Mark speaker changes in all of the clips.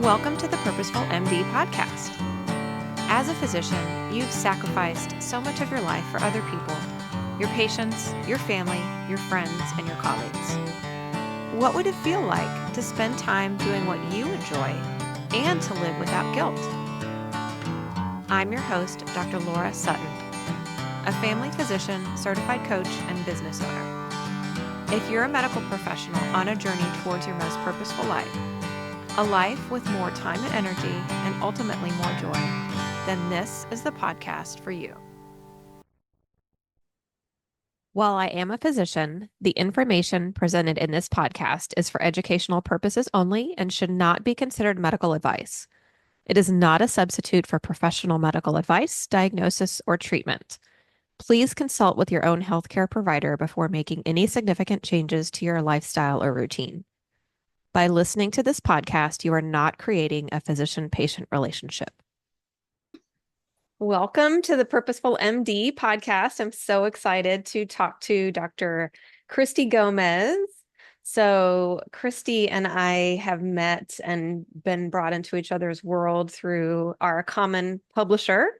Speaker 1: Welcome to the Purposeful MD podcast. As a physician, you've sacrificed so much of your life for other people, your patients, your family, your friends, and your colleagues. What would it feel like to spend time doing what you enjoy and to live without guilt? I'm your host, Dr. Laura Sutton, a family physician, certified coach, and business owner. If you're a medical professional on a journey towards your most purposeful life, a life with more time and energy, and ultimately more joy, then this is the podcast for you. While I am a physician, the information presented in this podcast is for educational purposes only and should not be considered medical advice. It is not a substitute for professional medical advice, diagnosis, or treatment. Please consult with your own healthcare provider before making any significant changes to your lifestyle or routine. By listening to this podcast, you are not creating a physician-patient relationship. Welcome to the Purposeful MD podcast. I'm so excited to talk to Dr. Christy Gomez. So Christy and I have met and been brought into each other's world through our common publisher.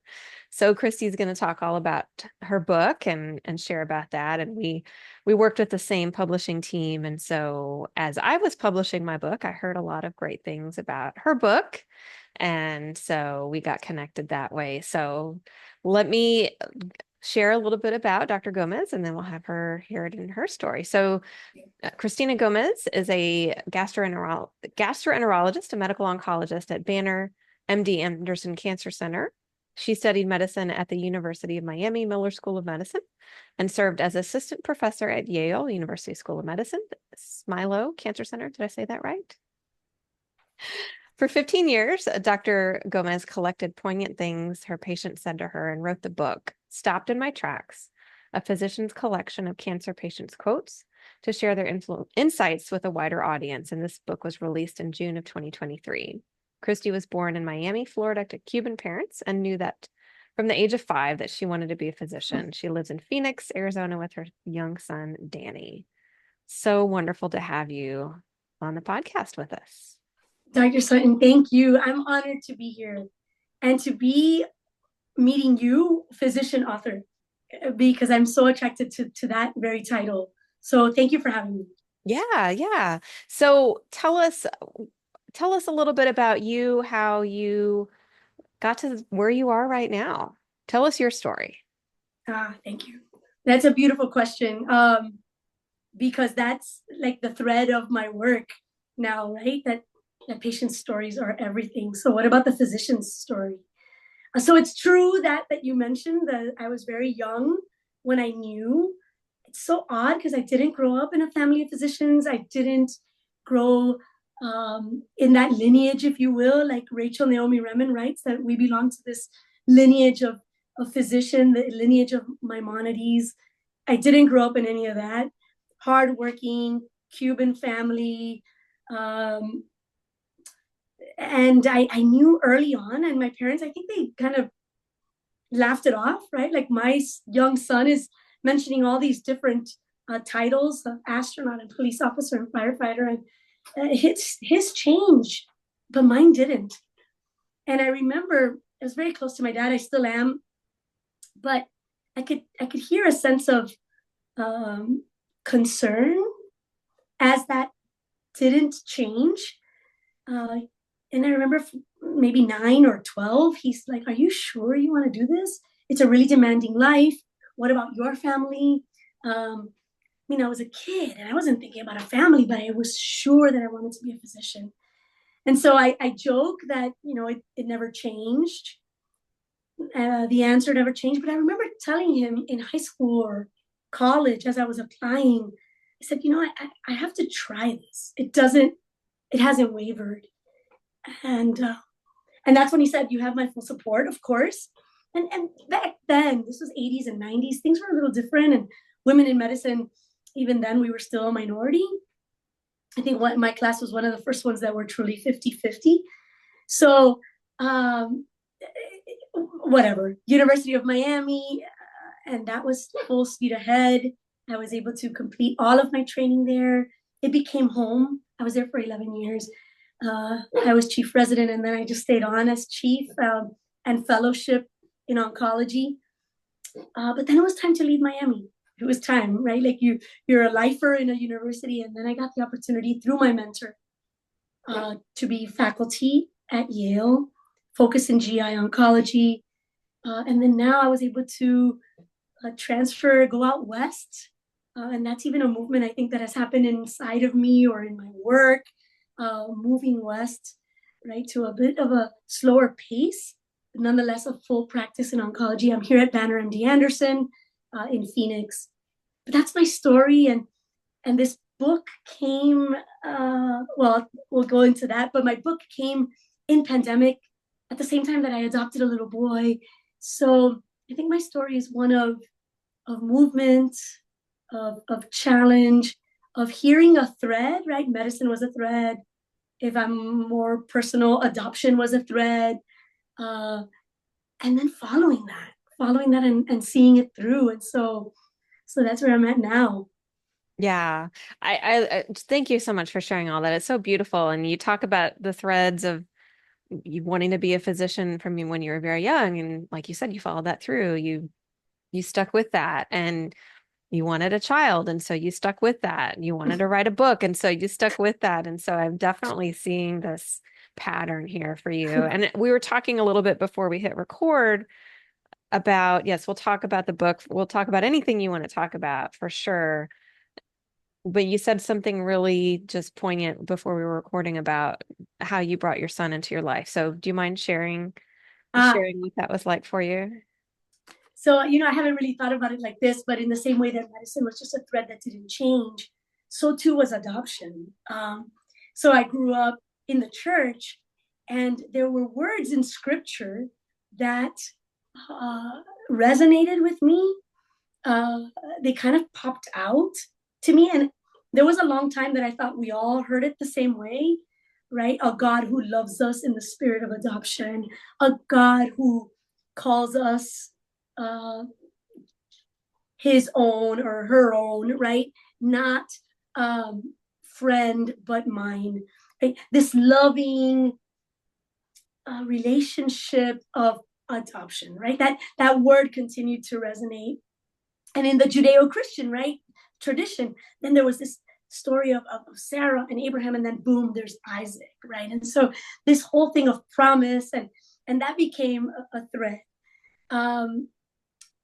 Speaker 1: So Christy's going to talk all about her book and share about that. And we worked with the same publishing team. And so as I was publishing my book, I heard a lot of great things about her book. And so we got connected that way. So let me share a little bit about Dr. Gomez, and then we'll have her hear it in her story. So Christina Gomez is a gastroenterologist, a medical oncologist at Banner MD Anderson Cancer Center. She studied medicine at the University of Miami Miller School of Medicine and served as assistant professor at Yale University School of Medicine, Smilo Cancer Center. Did I say that right? For 15 years, Dr. Gomez collected poignant things her patients said to her and wrote the book, Stopped in My Tracks, a physician's collection of cancer patients' quotes to share their insights with a wider audience. And this book was released in June of 2023. Christy was born in Miami, Florida to Cuban parents and knew that from the age of 5 that she wanted to be a physician. She lives in Phoenix, Arizona with her young son, Danny. So wonderful to have you on the podcast with us.
Speaker 2: Dr. Sutton, thank you. I'm honored to be here and to be meeting you, physician author, because I'm so attracted to that very title. So thank you for having me.
Speaker 1: Yeah. So tell us a little bit about you, how you got to where you are right now. Tell us your story.
Speaker 2: Thank you. That's a beautiful question, because that's like the thread of my work now, right? That patient's stories are everything. So what about the physician's story? So it's true that you mentioned that I was very young when I knew. It's so odd because I didn't grow up in a family of physicians. I didn't grow in that lineage, if you will, like Rachel Naomi Remen writes, that we belong to this lineage of physician, the lineage of Maimonides. I didn't grow up in any of that. Hardworking Cuban family. And I knew early on, and my parents, I think they kind of laughed it off, right? Like my young son is mentioning all these different titles of astronaut and police officer and firefighter, and his changed, but mine didn't. And I remember I was very close to my dad. I still am, but I could hear a sense of concern as that didn't change. And I remember maybe 9 or 12, he's like, are you sure you want to do this? It's a really demanding life. What about your family? I was a kid and I wasn't thinking about a family, but I was sure that I wanted to be a physician. And so I joke that, it never changed. The answer never changed. But I remember telling him in high school or college as I was applying, I said, I have to try this. It hasn't wavered. And that's when he said, you have my full support, of course. And back then, this was 80s and 90s, things were a little different. And women in medicine, even then, we were still a minority. I think my class was one of the first ones that were truly 50-50. So whatever, University of Miami, and that was full speed ahead. I was able to complete all of my training there. It became home. I was there for 11 years. I was chief resident, and then I just stayed on as chief and fellowship in oncology. But then it was time to leave Miami. It was time, right? Like you're a lifer in a university, and then I got the opportunity through my mentor to be faculty at Yale, focus in GI oncology, and then now I was able to transfer, go out west, and that's even a movement I think that has happened inside of me or in my work, moving west, right, to a bit of a slower pace, but nonetheless a full practice in oncology. I'm here at Banner MD Anderson in Phoenix. But that's my story, and this book came. Well, we'll go into that. But my book came in pandemic at the same time that I adopted a little boy. So I think my story is one of movement, of challenge, of hearing a thread. Right, medicine was a thread. If I'm more personal, adoption was a thread, and then following that, and seeing it through. And so that's where I'm at now.
Speaker 1: Yeah. I thank you so much for sharing all that. It's so beautiful. And you talk about the threads of you wanting to be a physician from when you were very young. And like you said, you followed that through. You stuck with that. And you wanted a child. And so you stuck with that. You wanted to write a book. And so you stuck with that. And so I'm definitely seeing this pattern here for you. And we were talking a little bit before we hit record about, yes, we'll talk about the book. We'll talk about anything you want to talk about for sure. But you said something really just poignant before we were recording about how you brought your son into your life. So do you mind
Speaker 2: Uh,
Speaker 1: sharing what that was like for you?
Speaker 2: so, I haven't really thought about it like this, but in the same way that medicine was just a thread that didn't change, so too was adoption. So I grew up in the church, and there were words in scripture that resonated with me. Uh, they kind of popped out to me. And there was a long time that I thought we all heard it the same way, right? A God who loves us in the spirit of adoption, a God who calls us uh, his own or her own, right? Not friend, but mine. Right? This loving relationship of adoption, right? That word continued to resonate. And in the Judeo-Christian, right, tradition, then there was this story of Sarah and Abraham, and then boom, there's Isaac, right? And so this whole thing of promise, and that became a thread. Um,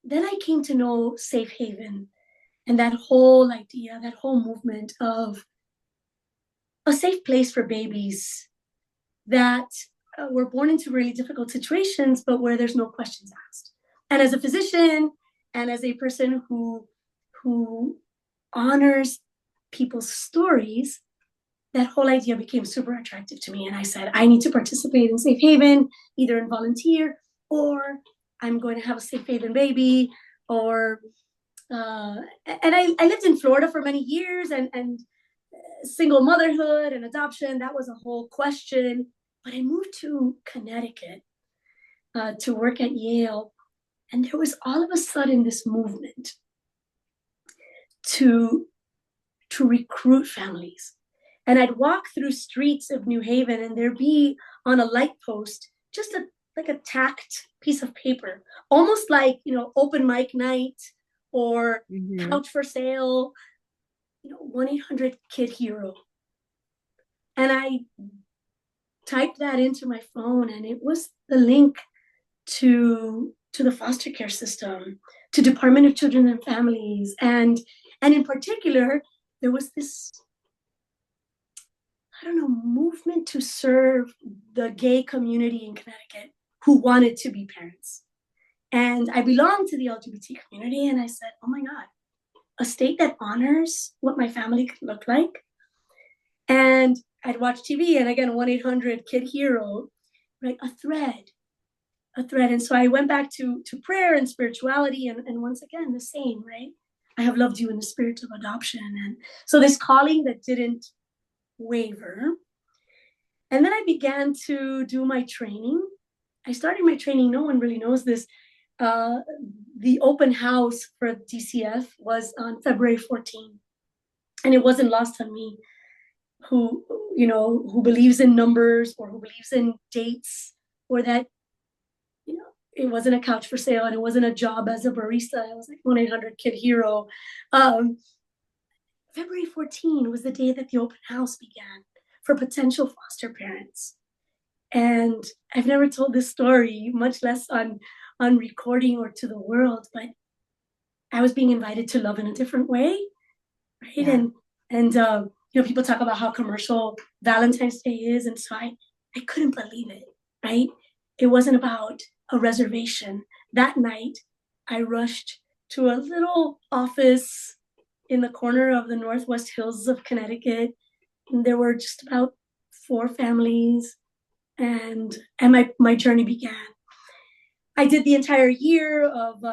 Speaker 2: then I came to know Safe Haven and that whole idea, that whole movement of a safe place for babies that were born into really difficult situations, but where there's no questions asked. And as a physician and as a person who honors people's stories, that whole idea became super attractive to me. And I said, I need to participate in Safe Haven, either in volunteer or I'm going to have a Safe Haven baby. Or and I lived in Florida for many years, and single motherhood and adoption, that was a whole question. But I moved to Connecticut to work at Yale, and there was all of a sudden this movement to recruit families. And I'd walk through streets of New Haven, and there'd be on a light post just like a tacked piece of paper, almost like open mic night or
Speaker 1: Mm-hmm.
Speaker 2: couch for sale, 1-800 Kid Hero. And I typed that into my phone, and it was the link to the foster care system, to Department of Children and Families, and in particular, there was this, I don't know, movement to serve the gay community in Connecticut who wanted to be parents. And I belonged to the LGBT community, and I said, oh my God, a state that honors what my family could look like. And I'd watch TV, and again, 1-800 Kid Hero, right? A thread. And so I went back to prayer and spirituality, and once again, the same, right? I have loved you in the spirit of adoption. And so this calling that didn't waver. And then I began to do my training. I started my training, no one really knows this. The open house for DCF was on February 14th, and it wasn't lost on me who, who believes in numbers or who believes in dates, or that, it wasn't a couch for sale and it wasn't a job as a barista. It was like 1-800 Kid Hero. Um, February 14 was the day that the open house began for potential foster parents. And I've never told this story, much less on recording or to the world, but I was being invited to love in a different way, right?
Speaker 1: Yeah.
Speaker 2: And people talk about how commercial Valentine's Day is, and so I couldn't believe it, right? It wasn't about a reservation. That night, I rushed to a little office in the corner of the Northwest Hills of Connecticut. And there were just about 4 families, and my journey began. I did the entire year of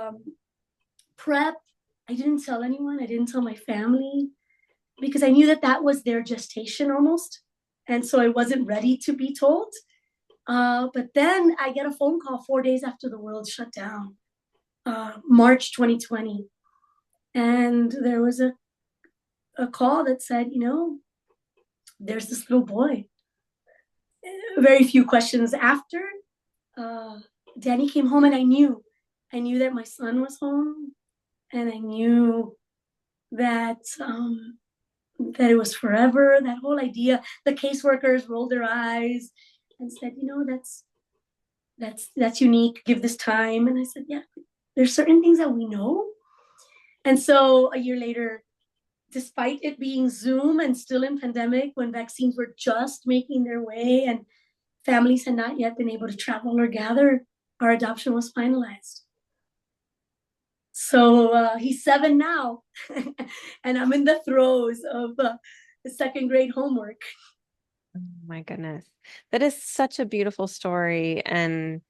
Speaker 2: prep. I didn't tell anyone. I didn't tell my family because I knew that that was their gestation almost. And so I wasn't ready to be told. But then I get a phone call 4 days after the world shut down, March 2020. And there was a call that said, there's this little boy. Very few questions after, uh, Danny came home, and I knew that my son was home, and I knew that that it was forever. That whole idea. The caseworkers rolled their eyes and said, that's unique. Give this time. And I said, yeah, there's certain things that we know. And so a year later, despite it being Zoom and still in pandemic, when vaccines were just making their way and families had not yet been able to travel or gather, our adoption was finalized. So he's 7 now, and I'm in the throes of the second grade homework.
Speaker 1: Oh my goodness. That is such a beautiful story, and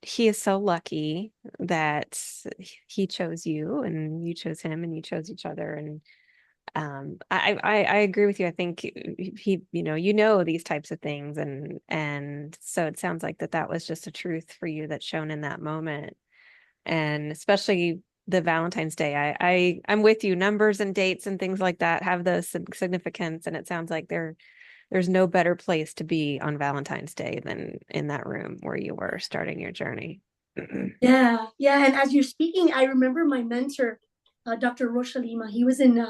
Speaker 1: he is so lucky that he chose you and you chose him and you chose each other. And I agree with you. I think he, these types of things, and so it sounds like that was just a truth for you that's shown in that moment. And especially the Valentine's Day. I'm with you. Numbers and dates and things like that have the significance, and it sounds like there's no better place to be on Valentine's Day than in that room where you were starting your journey.
Speaker 2: Yeah, yeah. And as you're speaking, I remember my mentor, Dr. Roshalima. He was in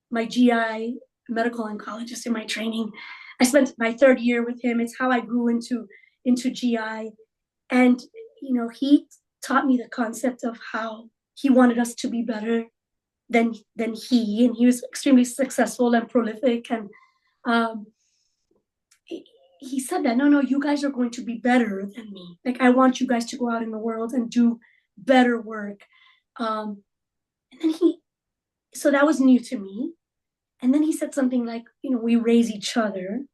Speaker 2: my GI medical oncologist in my training. I spent my 3rd year with him. It's how I grew into GI, and he taught me the concept of how he wanted us to be better than he, and he was extremely successful and prolific. And um, he said that no, you guys are going to be better than me. Like, I want you guys to go out in the world and do better work. And then so that was new to me. And then he said something like, we raise each other,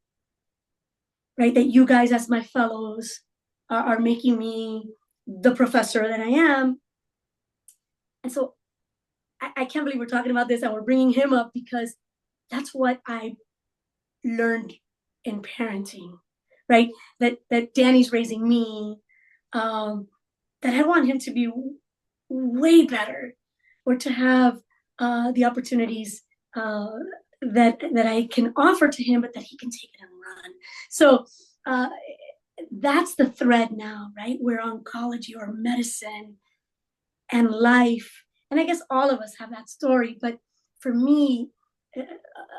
Speaker 2: right? That you guys, as my fellows, are making me the professor that I am. And so I can't believe we're talking about this and we're bringing him up, because that's what I learned in parenting, right? That Danny's raising me, that I want him to be way better, or to have the opportunities that I can offer to him, but that he can take it and run. So that's the thread now, right? Where oncology or medicine and life, and I guess all of us have that story, but for me,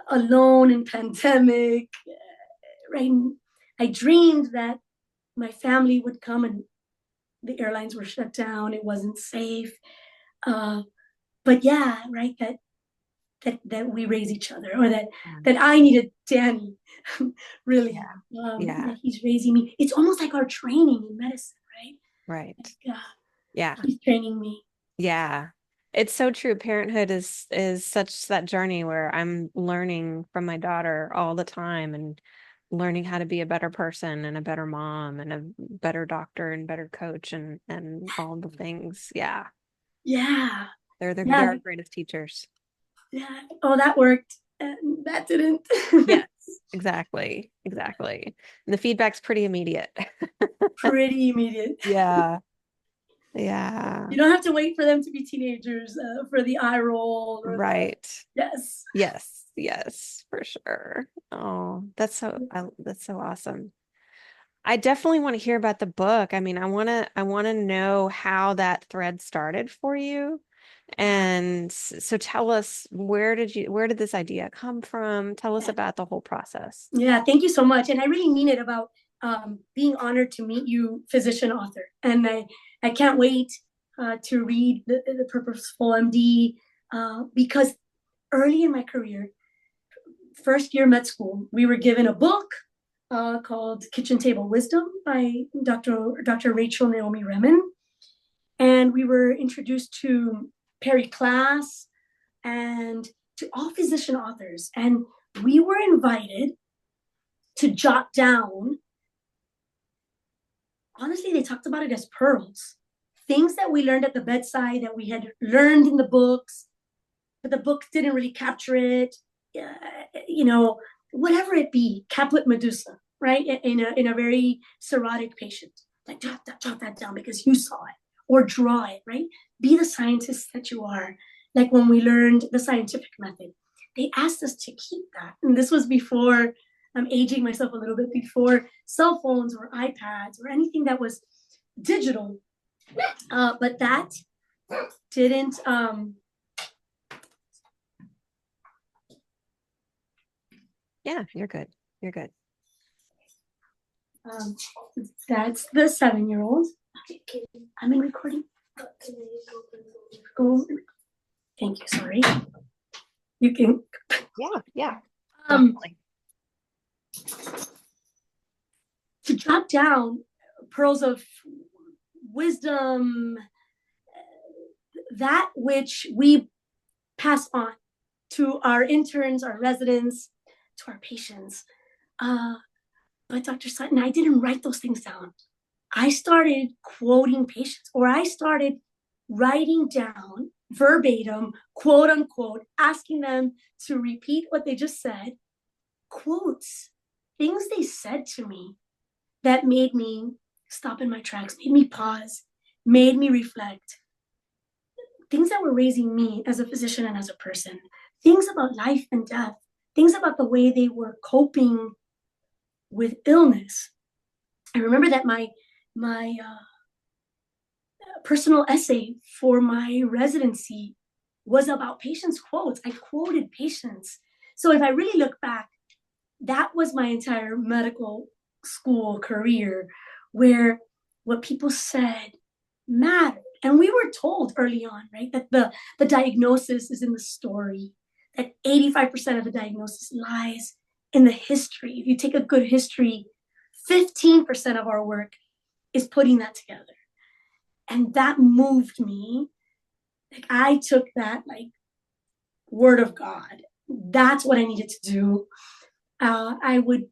Speaker 2: alone in pandemic, right? I dreamed that my family would come, and the airlines were shut down. It wasn't safe. But yeah, right. That we raise each other, or that I needed Danny, really.
Speaker 1: Yeah.
Speaker 2: That he's raising me. It's almost like our training in medicine, right?
Speaker 1: Right.
Speaker 2: Like,
Speaker 1: Yeah.
Speaker 2: he's training me.
Speaker 1: Yeah. It's so true. Parenthood is such that journey where I'm learning from my daughter all the time and learning how to be a better person and a better mom and a better doctor and better coach and all the things. Yeah.
Speaker 2: Yeah.
Speaker 1: They're
Speaker 2: Yeah.
Speaker 1: our greatest teachers.
Speaker 2: Yeah. Oh, that worked. And that didn't.
Speaker 1: Yes, exactly. Exactly. And the feedback's pretty immediate.
Speaker 2: Pretty immediate.
Speaker 1: Yeah. Yeah.
Speaker 2: You don't have to wait for them to be teenagers for the eye roll or the
Speaker 1: Right.
Speaker 2: yes.
Speaker 1: Yes. Yes, for sure. Oh, that's so awesome. I definitely want to hear about the book. I mean, I want to know how that thread started for you. And so tell us, where did this idea come from? Tell us
Speaker 2: Yeah.
Speaker 1: about the whole process.
Speaker 2: Yeah, thank you so much. And I really mean it about being honored to meet you, physician author. And I can't wait to read the Purposeful MD because early in my career, first year med school, we were given a book called Kitchen Table Wisdom by Dr. Rachel Naomi Remen. And we were introduced to Perry Class and to all physician authors. And we were invited to jot down, honestly, they talked about it as pearls, things that we learned at the bedside that we had learned in the books, but the book didn't really capture it. You know, whatever it be, caput medusa, right? In a very cirrhotic patient, like jot that down because you saw it, or draw it, right? Be the scientist that you are. Like when we learned the scientific method, they asked us to keep that, and this was before. I'm aging myself a little bit, before cell phones or iPads or anything that was digital. But that didn't
Speaker 1: Yeah, you're good. You're good.
Speaker 2: Um, that's the 7-year-old. Okay, I'm in recording. Go. Thank you. Sorry. You can.
Speaker 1: Yeah, yeah,
Speaker 2: Um,
Speaker 1: definitely.
Speaker 2: to jot down pearls of wisdom, that which we pass on to our interns, our residents, to our patients. But Dr. Sutton, I didn't write those things down. I started quoting patients, or I started writing down verbatim, quote unquote, asking them to repeat what they just said, quotes, things they said to me that made me stop in my tracks, made me pause, made me reflect, things that were raising me as a physician and as a person, things about life and death, things about the way they were coping with illness. I remember that my personal essay for my residency was about patients' quotes. I quoted patients. So if I really look back, that was my entire medical school career, where what people said mattered. And we were told early on, right, that the diagnosis is in the story, that 85% of the diagnosis lies in the history. If you take a good history, 15% of our work is putting that together. And that moved me. Like I took that like word of God. That's what I needed to do. I would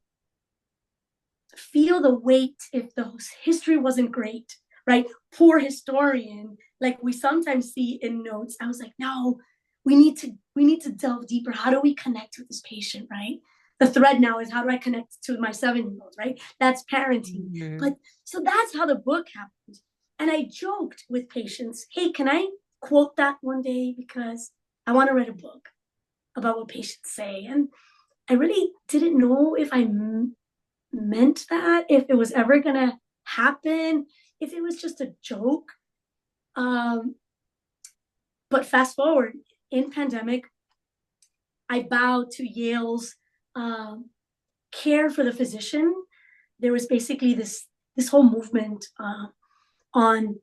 Speaker 2: feel the weight if the history wasn't great, right? Poor historian, like we sometimes see in notes. I was like, no, we need to delve deeper. How do we connect with this patient, right? The thread now is how do I connect to my 7-year-old, right? That's parenting.
Speaker 1: Mhm.
Speaker 2: But so that's how the book happened. And I joked with patients, hey, can I quote that one day? Because I want to write a book about what patients say. And I really didn't know if I meant that, if it was ever going to happen, if it was just a joke. But fast forward, in pandemic, I bowed to Yale's care for the physician. There was basically this whole movement on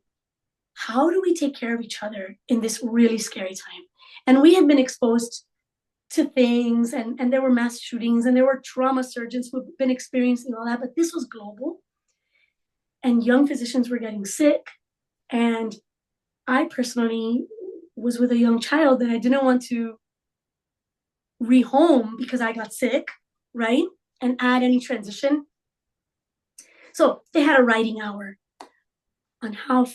Speaker 2: how do we take care of each other in this really scary time. And we had been exposed to things, and there were mass shootings, and there were trauma surgeons who have been experiencing all that, but this was global. And young physicians were getting sick. And I personally was with a young child that I didn't want to rehome because I got sick, right? And add any transition. So they had a writing hour on how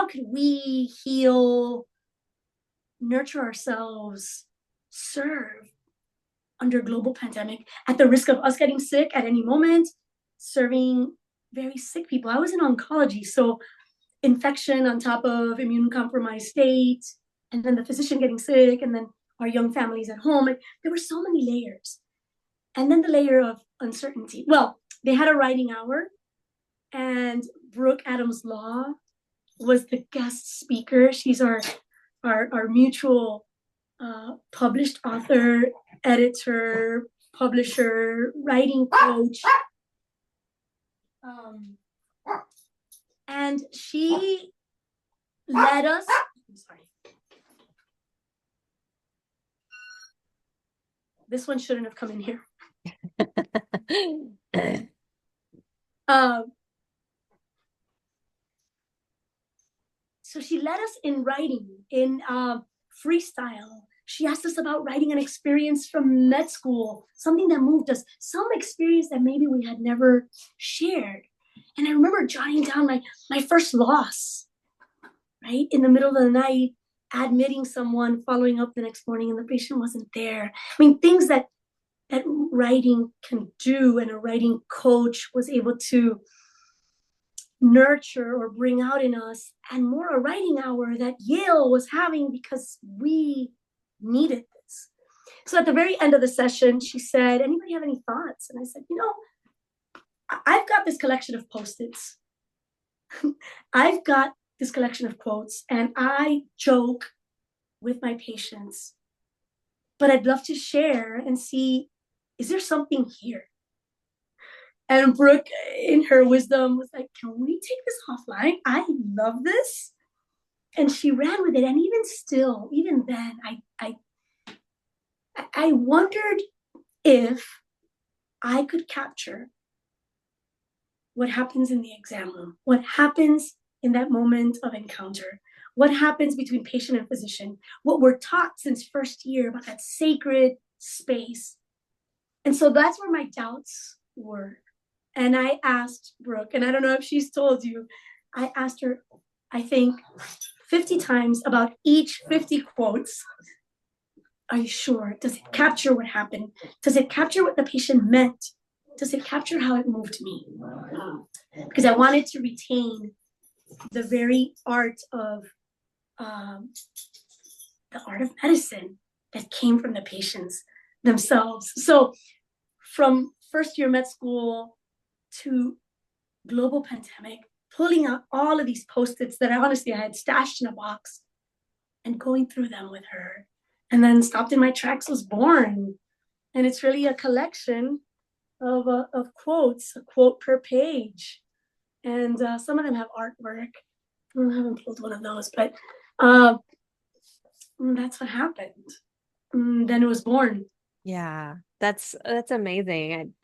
Speaker 2: could we heal, nurture ourselves, serve under global pandemic at the risk of us getting sick at any moment, serving very sick people. I was in oncology, so infection on top of immune compromised state, and then the physician getting sick, and then our young families at home. And there were so many layers. And then the layer of uncertainty. Well, they had a writing hour, and Brooke Adams Law was the guest speaker. She's our mutual published author, editor, publisher, writing coach. And she led us. I'm sorry. This one shouldn't have come in here. So she led us in writing, in freestyle. She asked us about writing an experience from med school, something that moved us, some experience that maybe we had never shared. And I remember jotting down my first loss, right? In the middle of the night, admitting someone, following up the next morning, and the patient wasn't there. I mean, things that writing can do, and a writing coach was able to nurture or bring out in us, and more a writing hour that Yale was having because we needed this. So at the very end of the session, she said, anybody have any thoughts? And I said, I've got this collection of Post-its. I've got this collection of quotes, and I joke with my patients, but I'd love to share and see, is there something here? And Brooke, in her wisdom, was like, can we take this offline? I love this. And she ran with it. And even still, even then, I wondered if I could capture what happens in the exam room, what happens in that moment of encounter, what happens between patient and physician, what we're taught since first year about that sacred space. And so that's where my doubts were. And I asked Brooke, and I don't know if she's told you, I asked her, I think 50 times about each 50 quotes. Are you sure? Does it capture what happened? Does it capture what the patient meant? Does it capture how it moved me? Because I wanted to retain the very art of medicine that came from the patients themselves. So from first year med school to global pandemic, pulling out all of these Post-its that I had stashed in a box and going through them with her. And then Stopped in My Tracks was born. And it's really a collection of quotes, a quote per page. And some of them have artwork. I haven't pulled one of those, but that's what happened. And then it was born.
Speaker 1: Yeah, that's amazing.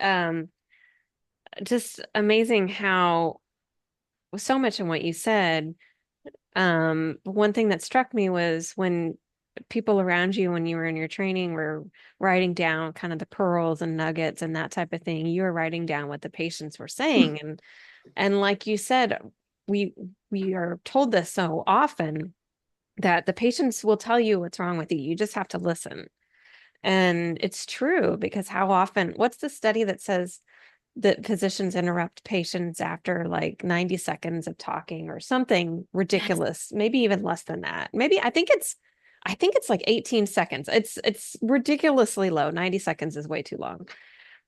Speaker 1: Just amazing how so much in what you said. One thing that struck me was when people around you, when you were in your training, were writing down kind of the pearls and nuggets and that type of thing. You were writing down what the patients were saying, and like you said, we are told this so often that the patients will tell you what's wrong with you. You just have to listen. And it's true, because how often, what's the study that says that physicians interrupt patients after like 90 seconds of talking or something ridiculous, maybe even less than that. Maybe I think it's like 18 seconds. It's ridiculously low. 90 seconds is way too long.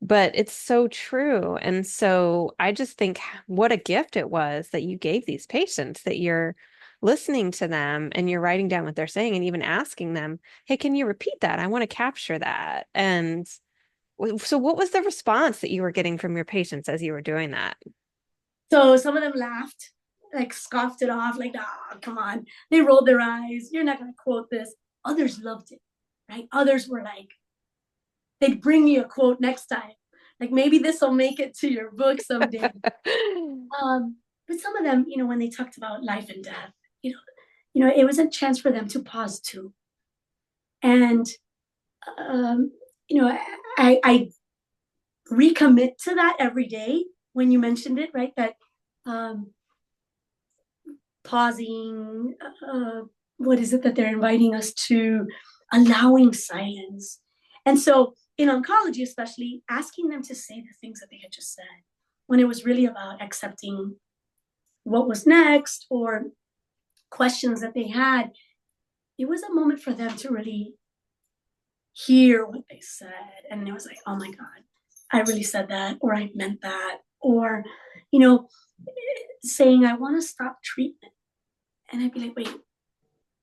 Speaker 1: But it's so true. And so I just think what a gift it was that you gave these patients, that you're listening to them and you're writing down what they're saying and even asking them, hey, can you repeat that? I want to capture that. And so what was the response that you were getting from your patients as you were doing that?
Speaker 2: So some of them laughed, like scoffed it off, like, oh, come on. They rolled their eyes. You're not going to quote this. Others loved it, right? Others were like, they'd bring me a quote next time. Like, maybe this will make it to your book someday. But some of them, when they talked about life and death, it was a chance for them to pause too. And, I recommit to that every day when you mentioned it, right? That pausing, what is it that they're inviting us to? Allowing silence. And so in oncology, especially, asking them to say the things that they had just said, when it was really about accepting what was next or questions that they had, it was a moment for them to really hear what they said. And it was like, oh my God, I really said that, or I meant that, or, you know, saying, I want to stop treatment. And I'd be like, wait,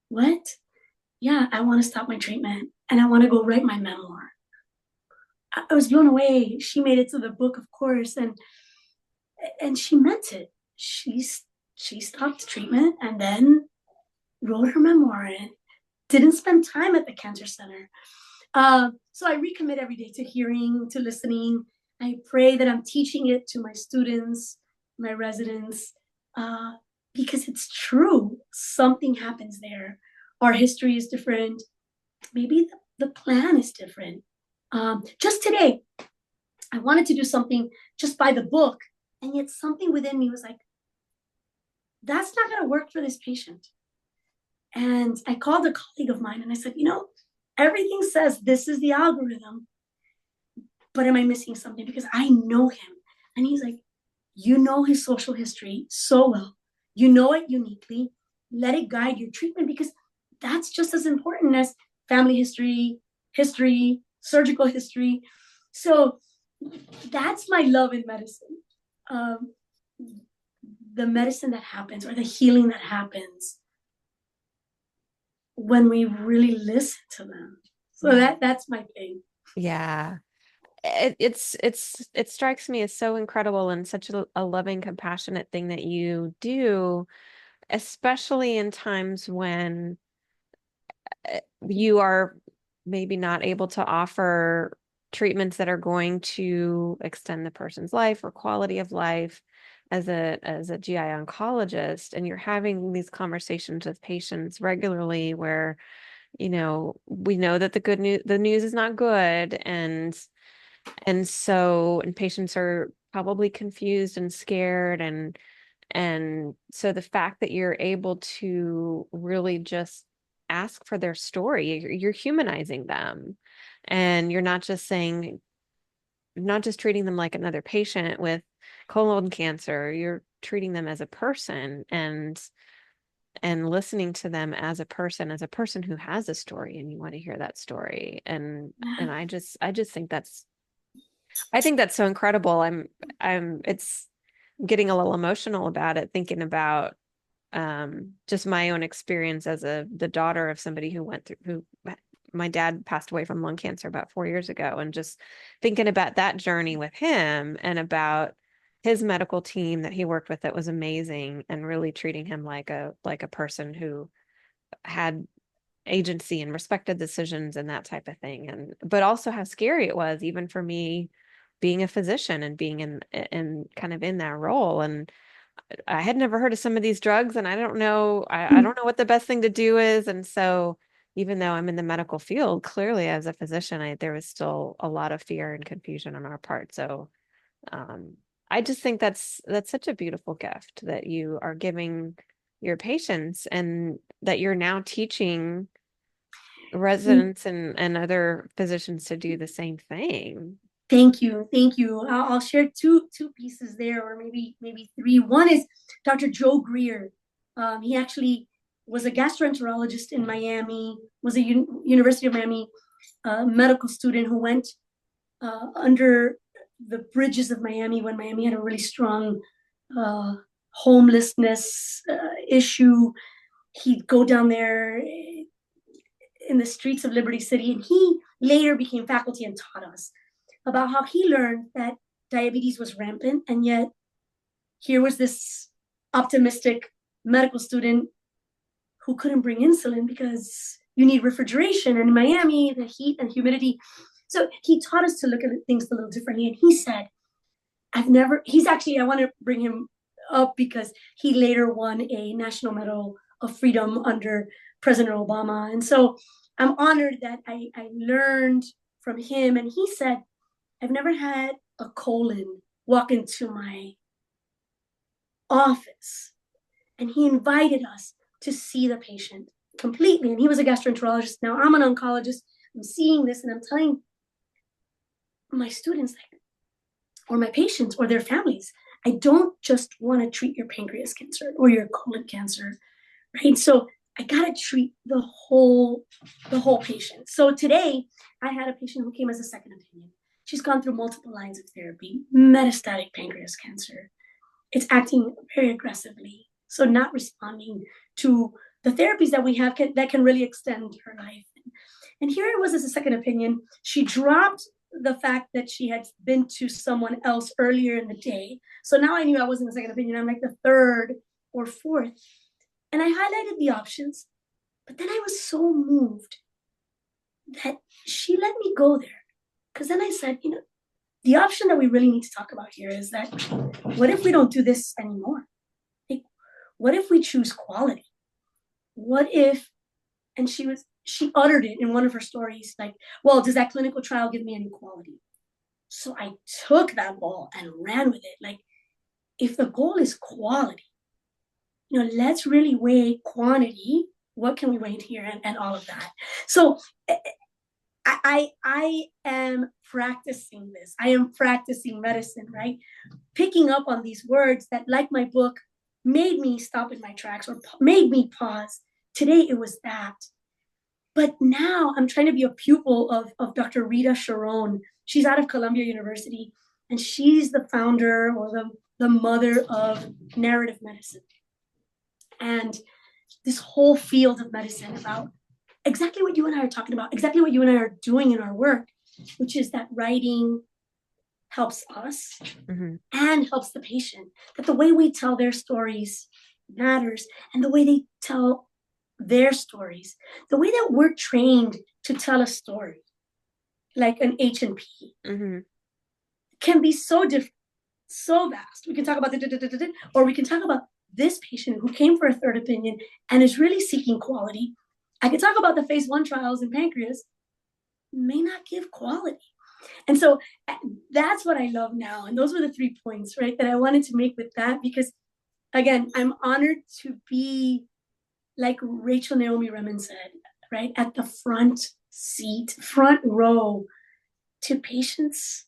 Speaker 2: what? Yeah, I want to stop my treatment and I want to go write my memoir. I was blown away. She made it to the book, of course, and she meant it. She stopped treatment and then wrote her memoir and didn't spend time at the cancer center. So I recommit every day to hearing, to listening. I pray that I'm teaching it to my students, my residents, because it's true. Something happens there. Our history is different. Maybe the plan is different. Just today, I wanted to do something just by the book, and yet something within me was like, that's not going to work for this patient. And I called a colleague of mine and I said, everything says this is the algorithm, but am I missing something? Because I know him. And he's like, you know his social history so well. You know it uniquely. Let it guide your treatment, because that's just as important as family history, surgical history. So that's my love in medicine. The medicine that happens, or the healing that happens, when we really listen to them. So that's my thing.
Speaker 1: Yeah. It strikes me as so incredible and such a loving, compassionate thing that you do, especially in times when you are maybe not able to offer treatments that are going to extend the person's life or quality of life as a GI oncologist, and you're having these conversations with patients regularly where, we know that the news is not good, and patients are probably confused and scared, and so the fact that you're able to really just ask for their story, you're humanizing them, and you're not just treating them like another patient with colon cancer. You're treating them as a person, and listening to them as a person who has a story, and you want to hear that story. And I just think that's so incredible. It's getting a little emotional about it, thinking about just my own experience as the daughter of somebody who my dad passed away from lung cancer about 4 years ago, and just thinking about that journey with him and about his medical team that he worked with that was amazing, and really treating him like a person who had agency and respected decisions and that type of thing. But also how scary it was, even for me, being a physician and being in kind of in that role. And I had never heard of some of these drugs, and I don't know, I don't know what the best thing to do is. And so even though I'm in the medical field, clearly as a physician, there was still a lot of fear and confusion on our part. So um, I just think that's such a beautiful gift that you are giving your patients, and that you're now teaching residents and other physicians to do the same thing.
Speaker 2: Thank you, thank you. I'll share two pieces there, or maybe three. One is Dr. Joe Greer. He actually was a gastroenterologist in Miami, was a University of Miami medical student who went under the bridges of Miami when Miami had a really strong homelessness issue. He'd go down there in the streets of Liberty City, and he later became faculty and taught us about how he learned that diabetes was rampant, and yet here was this optimistic medical student who couldn't bring insulin because you need refrigeration, and in Miami, the heat and humidity. So he taught us to look at things a little differently, and he said, I want to bring him up because he later won a National Medal of Freedom under President Obama. And so I'm honored that I learned from him, and he said, I've never had a colon walk into my office. And he invited us to see the patient completely. And he was a gastroenterologist. Now I'm an oncologist. I'm seeing this, and I'm telling my students, like, or my patients or their families. I don't just want to treat your pancreas cancer or your colon cancer, right? So I gotta treat the whole patient. So today I had a patient who came as a second opinion. She's gone through multiple lines of therapy, metastatic pancreas cancer. It's acting very aggressively, so not responding to the therapies that we have that can really extend her life. And here it was as a second opinion. She dropped the fact that she had been to someone else earlier in the day. So now I knew I wasn't a second opinion. I'm like the third or fourth. And I highlighted the options, but then I was so moved that she let me go there. Because then I said, the option that we really need to talk about here is that what if we don't do this anymore? Like, what if we choose quality? What if, and she uttered it in one of her stories, like, well, does that clinical trial give me any quality? So I took that ball and ran with it. Like, if the goal is quality, let's really weigh quantity. What can we weigh here and all of that? So I am practicing this. I am practicing medicine, right? Picking up on these words that, like my book, made me stop in my tracks or made me pause. Today it was that. But now I'm trying to be a pupil of Dr. Rita Sharon. She's out of Columbia University, and she's the founder or the mother of narrative medicine. And this whole field of medicine about exactly what you and I are talking about, exactly what you and I are doing in our work, which is that writing helps us and helps the patient. That the way we tell their stories matters, and the way they tell their stories, the way that we're trained to tell a story, like an H&P, can be so different, so vast. We can talk about or we can talk about this patient who came for a third opinion and is really seeking quality. I could talk about the phase 1 trials in pancreas, may not give quality. And so that's what I love now. And those were the 3 points, right, that I wanted to make with that, because again, I'm honored to be, like Rachel Naomi Remen said, right, at the front seat, front row to patients'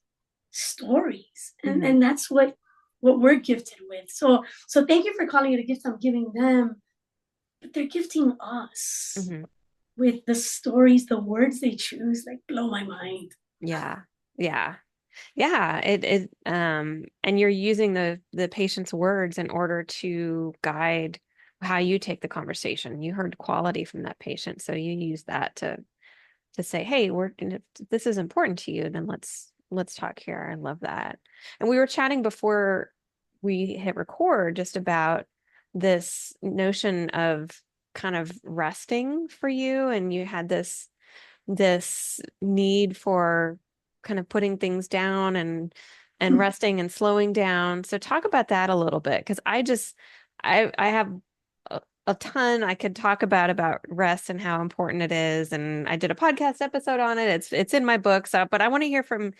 Speaker 2: stories. And that's what we're gifted with. So thank you for calling it a gift I'm giving them, but they're gifting us with the stories, the words they choose, like, blow my mind.
Speaker 1: Yeah. And you're using the patient's words in order to guide how you take the conversation. You heard quality from that patient, so you use that to say, hey, if this is important to you, then let's talk here. I love that. And we were chatting before we hit record just about this notion of kind of resting for you, and you had this need for kind of putting things down and resting and slowing down. So talk about that a little bit, because I have a ton I could talk about rest and how important it is. And I did a podcast episode on it. It's in my book. So, but I want to hear from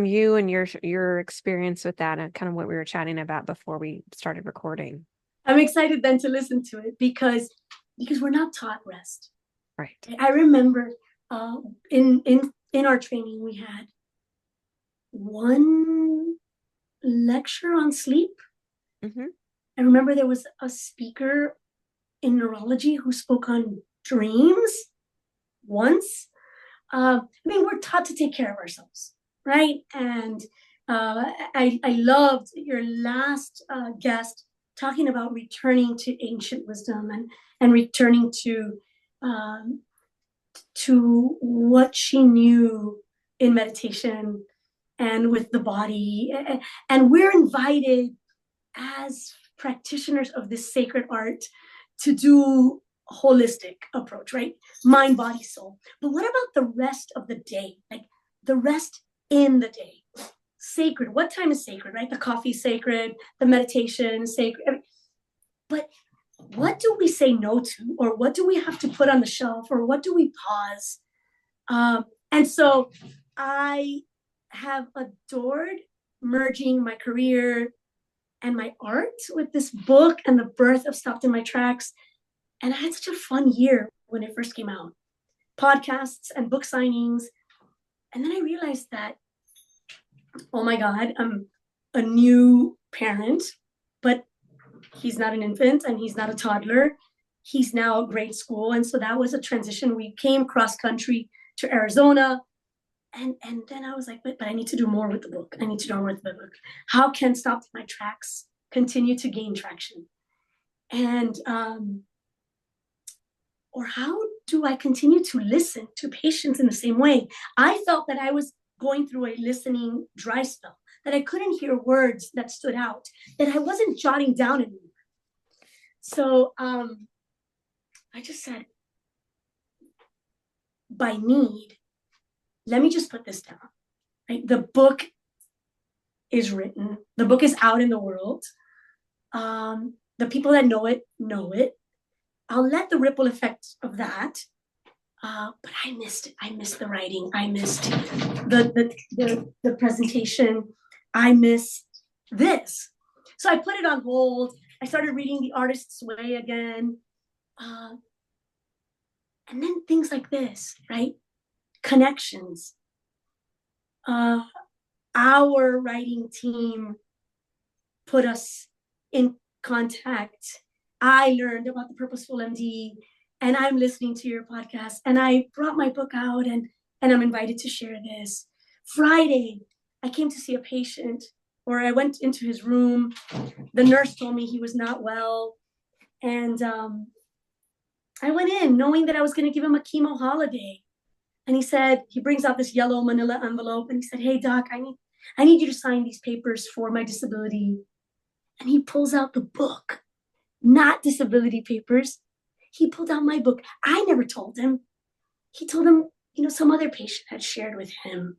Speaker 1: you and your experience with that and kind of what we were chatting about before we started recording.
Speaker 2: I'm excited then to listen to it because we're not taught rest.
Speaker 1: Right.
Speaker 2: I remember in our training we had one lecture on sleep. I remember there was a speaker in neurology who spoke on dreams once. We're taught to take care of ourselves, right? And I loved your last guest talking about returning to ancient wisdom and returning to what she knew in meditation and with the body. And we're invited as practitioners of this sacred art to do holistic approach, right? Mind, body, soul. But what about the rest of the day? Like the rest in the day? Sacred. What time is sacred, right? The coffee is sacred, the meditation is sacred. But what do we say no to? Or what do we have to put on the shelf? Or what do we pause? And so I have adored merging my career and my art with this book and the birth of Stopped in My Tracks. And I had such a fun year when it first came out. Podcasts and book signings. And then I realized that, oh my God, a new parent, but he's not an infant and he's not a toddler. He's now at grade school. And so that was a transition. We came cross country to Arizona. And then I was like, but I need to do more with the book. I need to do more with the book. How can Stop My Tracks continue to gain traction? And or how do I continue to listen to patients in the same way? I felt that I was going through a listening dry spell, that I couldn't hear words that stood out, that I wasn't jotting down anymore. So I just said, by need, let me just put this down. Right? The book is written. The book is out in the world. The people that know it know it. I'll let the ripple effect of that. But I missed it. I missed the writing. I missed the presentation. I missed this. So I put it on hold. I started reading The Artist's Way again. And then things like this, right? Connections. Our writing team put us in contact. I learned about the Purposeful MD, and I'm listening to your podcast, and I brought my book out, and I'm invited to share this. Friday, I came to see a patient, or I went into his room. The nurse told me he was not well, and I went in knowing that I was going to give him a chemo holiday. And he brings out this yellow manila envelope, and he said, "Hey, doc, I need you to sign these papers for my disability." And he pulls out the book, not disability papers. He pulled out my book. I never told him. He told him, some other patient had shared with him,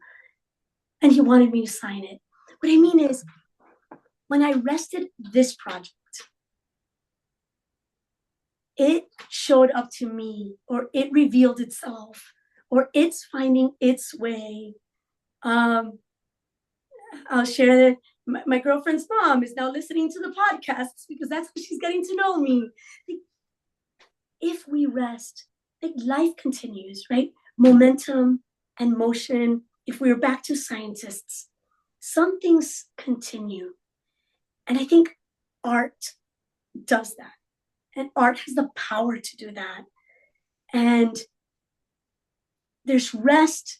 Speaker 2: and he wanted me to sign it. What I mean is, when I rested this project, it showed up to me, or it revealed itself, or it's finding its way. I'll share that my girlfriend's mom is now listening to the podcasts because that's how she's getting to know me. If we rest, life continues, right? Momentum and motion. If we were back to scientists, some things continue. And I think art does that. And art has the power to do that. And there's rest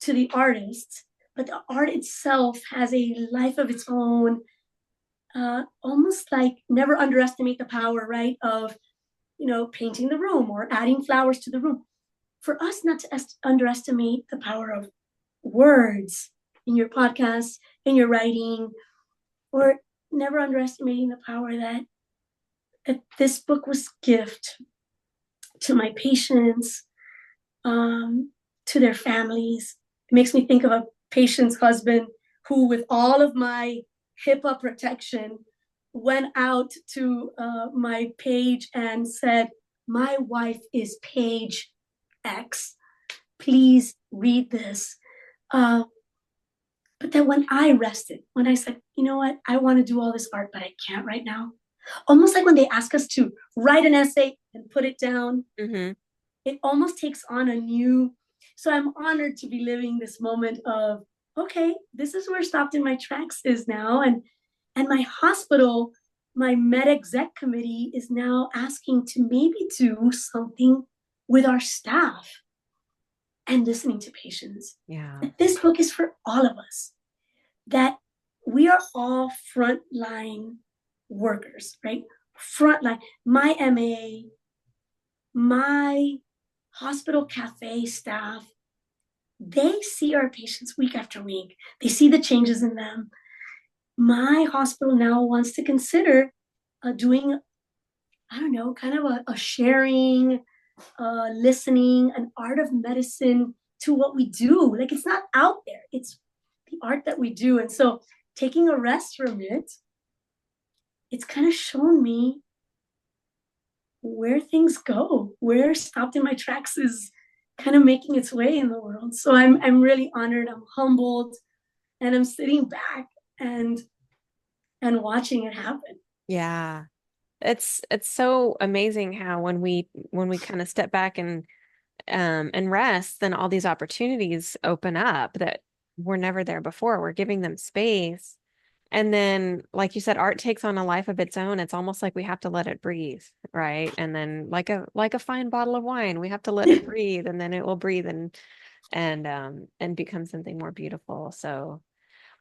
Speaker 2: to the artist, but the art itself has a life of its own. Almost like never underestimate the power, right, of painting the room or adding flowers to the room. For us not to underestimate the power of words in your podcast, in your writing, or never underestimating the power that this book was gift to my patients, to their families. It makes me think of a patient's husband who, with all of my HIPAA protection, went out to my page and said, "My wife is page X. Please read this." But then when I rested, when I said, "You know what? I want to do all this art, but I can't right now." Almost like when they ask us to write an essay and put it down, it almost takes on a new. So I'm honored to be living this moment of, okay, this is where Stopped in My Tracks is now. And my hospital, my med exec committee is now asking to maybe do something with our staff and listening to patients.
Speaker 1: Yeah.
Speaker 2: That this book is for all of us, that we are all frontline workers, right? Frontline. My MA, my hospital cafe staff, they see our patients week after week. They see the changes in them. My hospital now wants to consider doing, I don't know, kind of a sharing, listening, an art of medicine to what we do. Like, it's not out there. It's the art that we do. And so taking a rest from it, it's kind of shown me where things go, where Stopped in My Tracks is kind of making its way in the world. So I'm really honored. I'm humbled, and I'm sitting back and watching it happen.
Speaker 1: Yeah. It's so amazing how when we kind of step back and rest, then all these opportunities open up that were never there before. We're giving them space. And then, like you said, art takes on a life of its own. It's almost like we have to let it breathe, right? And then like a fine bottle of wine, we have to let it breathe, and then it will breathe and become something more beautiful. So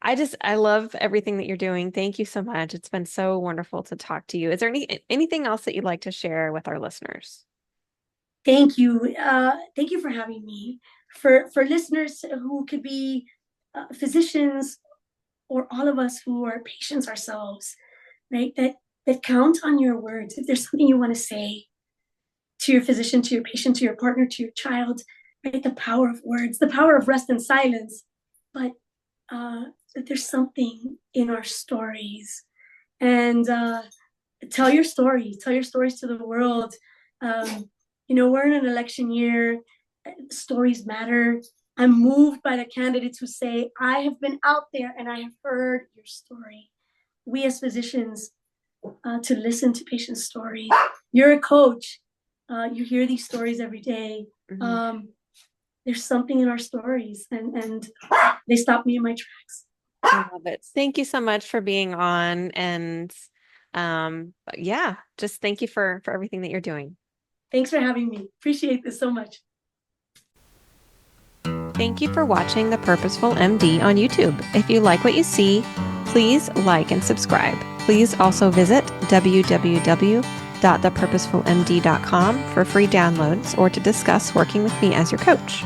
Speaker 1: I love everything that you're doing. Thank you so much. It's been so wonderful to talk to you. Is there anything else that you'd like to share with our listeners?
Speaker 2: Thank you. Thank you for having me. For listeners who could be physicians or all of us who are patients ourselves, right? That count on your words. If there's something you want to say to your physician, to your patient, to your partner, to your child, right? The power of words, the power of rest and silence. But that there's something in our stories, and tell your story. Tell your stories to the world. We're in an election year. Stories matter. I'm moved by the candidates who say, I have been out there and I have heard your story. We as physicians, to listen to patient stories. You're a coach. You hear these stories every day.
Speaker 1: Mhm.
Speaker 2: There's something in our stories, and they stop me in my tracks.
Speaker 1: I love it. Thank you so much for being on. And yeah, just thank you for everything that you're doing.
Speaker 2: Thanks for having me. Appreciate this so much.
Speaker 1: Thank you for watching The Purposeful MD on YouTube. If you like what you see, please like and subscribe. Please also visit www.thepurposefulmd.com for free downloads or to discuss working with me as your coach.